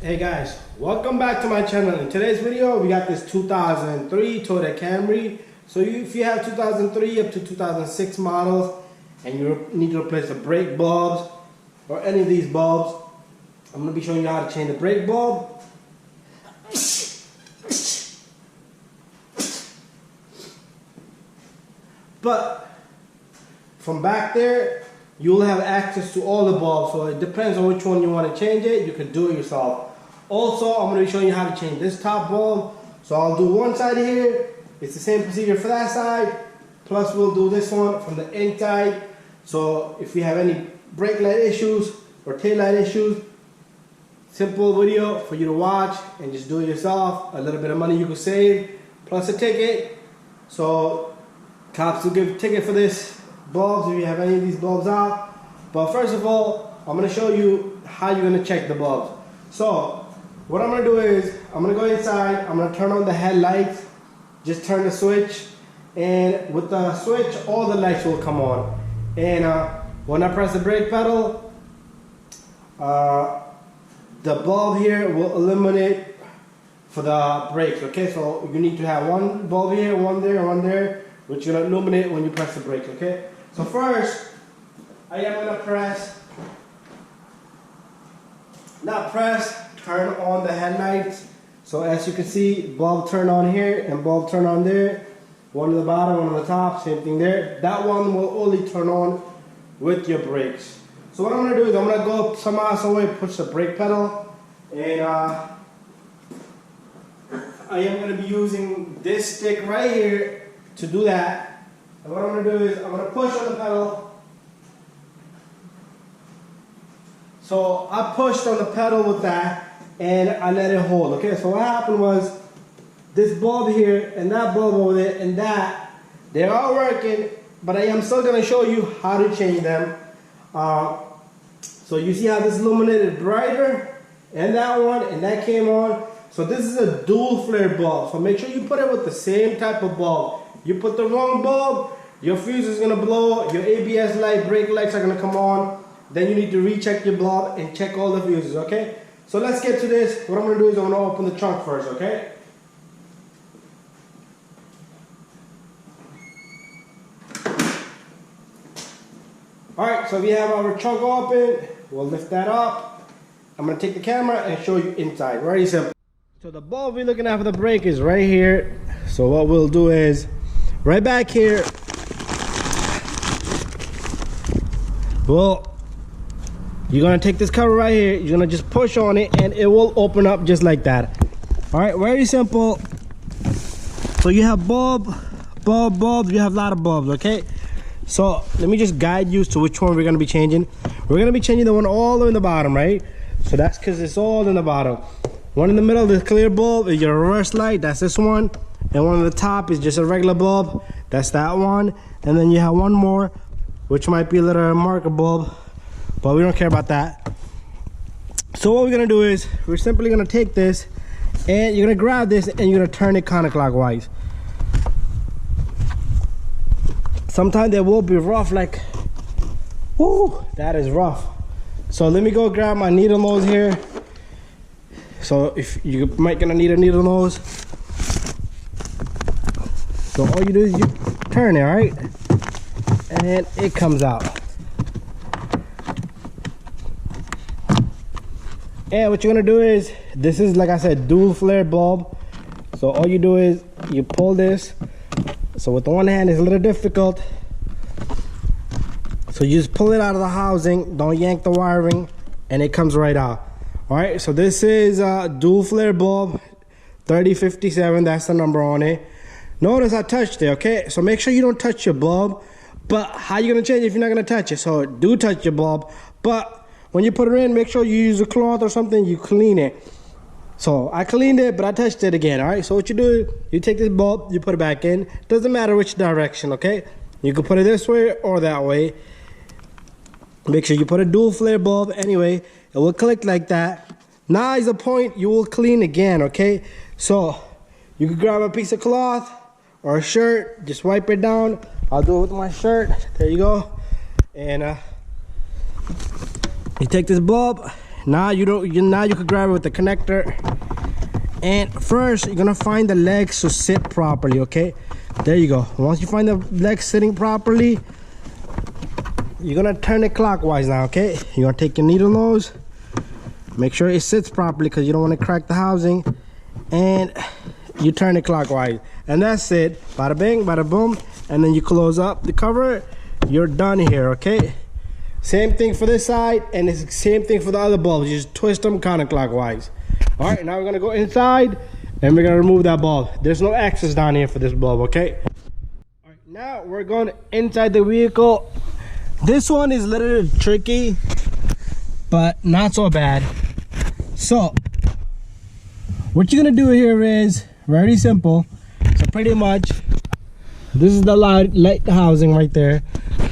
Hey guys, welcome back to my channel. In today's video, we got this 2003 Toyota Camry. So if you have 2003 up to 2006 models and you need to replace the brake bulbs or any of these bulbs, I'm going to be showing you how to change the brake bulb. But from back there, you'll have access to all the bulbs, so it depends on which one you want to change it. You can do it yourself. Also, I'm going to be showing you how to change this top bulb. So I'll do one side here. It's the same procedure for that side. Plus we'll do this one from the inside. So if you have any brake light issues or tail light issues, simple video for you to watch and just do it yourself. A little bit of money you can save, plus a ticket. So cops will give a ticket for this bulbs if you have any of these bulbs out. But first of all, I'm going to show you how you're going to check the bulbs. So what I'm going to do is I'm going to go inside, I'm going to turn on the headlights, just turn the switch, and with the switch all the lights will come on. And when I press the brake pedal, the bulb here will illuminate for the brakes. Okay, so you need to have one bulb here, one there, which is going to illuminate when you press the brakes. Okay, so first I am going to turn on the headlights. So as you can see, bulb turn on here and bulb turn on there. One on the bottom, one on the top, same thing there. That one will only turn on with your brakes. So what I'm going to do is I'm going to go some miles away, push the brake pedal, and I am going to be using this stick right here to do that. And what I'm going to do is I'm going to push on the pedal. So I pushed on the pedal with that and I let it hold. Okay, so what happened was this bulb here and that bulb over there and that, they're all working, but I am still going to show you how to change them. So you see how this illuminated brighter and that came on. So this is a dual flare bulb, so make sure you put it with the same type of bulb. You put the wrong bulb, your fuse is going to blow, your ABS light, brake lights are going to come on. Then you need to recheck your bulb and check all the fuses, okay? So let's get to this. What I'm going to do is I'm going to open the trunk first, okay? Alright, so we have our trunk open. We'll lift that up. I'm going to take the camera and show you inside. Very simple. So the bulb we're looking at for the brake is right here. So what we'll do is, right back here, you're going to take this cover right here, you're going to just push on it and it will open up just like that. Alright, very simple. So you have bulbs, you have a lot of bulbs, okay? So let me just guide you to which one we're going to be changing. We're going to be changing the one all the way in the bottom, right? So that's because it's all in the bottom. One in the middle, the clear bulb, is your reverse light, that's this one. And one on the top is just a regular bulb, that's that one. And then you have one more, which might be a little marker bulb, but we don't care about that. So what we're gonna do is we're simply gonna take this and you're gonna grab this and you're gonna turn it counterclockwise. Sometimes they will be rough, like, whoo, that is rough. So let me go grab my needle nose here. So if you might gonna need a needle nose. So all you do is you turn it, right? And then it comes out. And what you're gonna do is, this is, like I said, dual flare bulb. So all you do is you pull this. So with the one hand it's a little difficult. So you just pull it out of the housing, don't yank the wiring, and it comes right out. Alright, so this is a dual flare bulb, 3057, that's the number on it. Notice I touched it, okay? So make sure you don't touch your bulb. But how you gonna change it if you're not gonna touch it? So do touch your bulb, but when you put it in, make sure you use a cloth or something, you clean it. So I cleaned it, but I touched it again, all right? So what you do, you take this bulb, you put it back in. Doesn't matter which direction, okay? You can put it this way or that way. Make sure you put a dual flare bulb anyway. It will click like that. Now is the point you will clean again, okay? So you can grab a piece of cloth or a shirt, just wipe it down. I'll do it with my shirt. There you go. And you take this bulb, Now you don't. Now you can grab it with the connector. And first, you're gonna find the legs to sit properly. Okay, there you go. Once you find the legs sitting properly, you're gonna turn it clockwise now. Okay, you're gonna take your needle nose, make sure it sits properly because you don't want to crack the housing, and you turn it clockwise, and that's it. Bada bing, bada boom, and then you close up the cover. You're done here. Okay. Same thing for this side, and it's the same thing for the other bulbs. You just twist them counterclockwise. All right, now we're gonna go inside, and we're gonna remove that bulb. There's no access down here for this bulb, okay? All right, now we're going inside the vehicle. This one is a little tricky, but not so bad. So, what you're gonna do here is very simple. So pretty much, this is the light housing right there.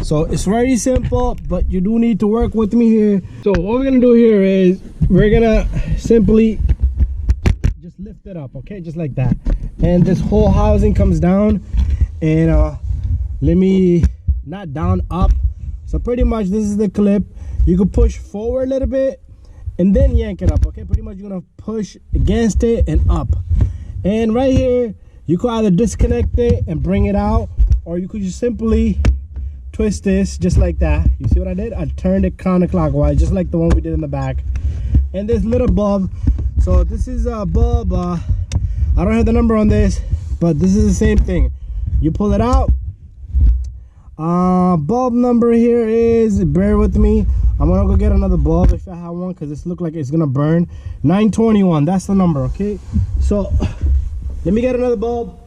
So it's very simple, but you do need to work with me here. So what we're gonna do here is we're gonna simply just lift it up, okay, just like that, and this whole housing comes down, and let me not down, up. So pretty much this is the clip. You can push forward a little bit and then yank it up, okay? Pretty much you're gonna push against it and up, and right here you could either disconnect it and bring it out, or you could just simply twist this just like that. You see what I did? I turned it counterclockwise, just like the one we did in the back. And this little bulb, so this is a bulb, I don't have the number on this, but this is the same thing. You pull it out. Bulb number here is, bear with me, I'm gonna go get another bulb if I have one, because this looks like it's gonna burn. 921, that's the number, okay? So let me get another bulb.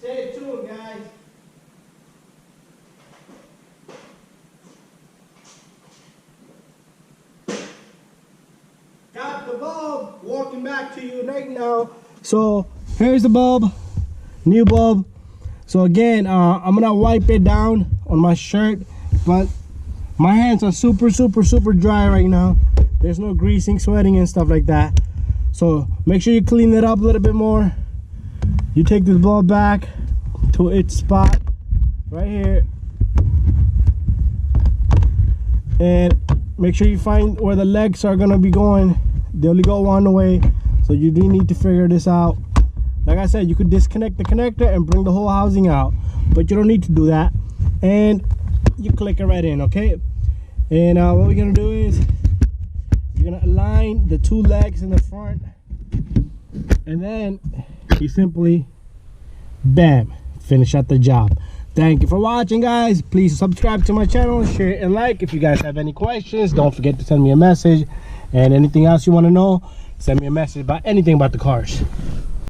Stay tuned, guys. Got the bulb, walking back to you right now. So here's the bulb, new bulb. So again, I'm gonna wipe it down on my shirt, but my hands are super dry right now. There's no greasing, sweating and stuff like that. So make sure you clean it up a little bit more. You take this bulb back to its spot right here, and make sure you find where the legs are gonna be going. They only go one way, so you do need to figure this out. Like I said, you could disconnect the connector and bring the whole housing out, but you don't need to do that. And you click it right in, okay? And what we're gonna do is you're gonna align the two legs in the front, and then you simply, bam, finish out the job. Thank you for watching, guys. Please subscribe to my channel, share and like. If you guys have any questions, don't forget to send me a message. And anything else you want to know, send me a message about anything about the cars.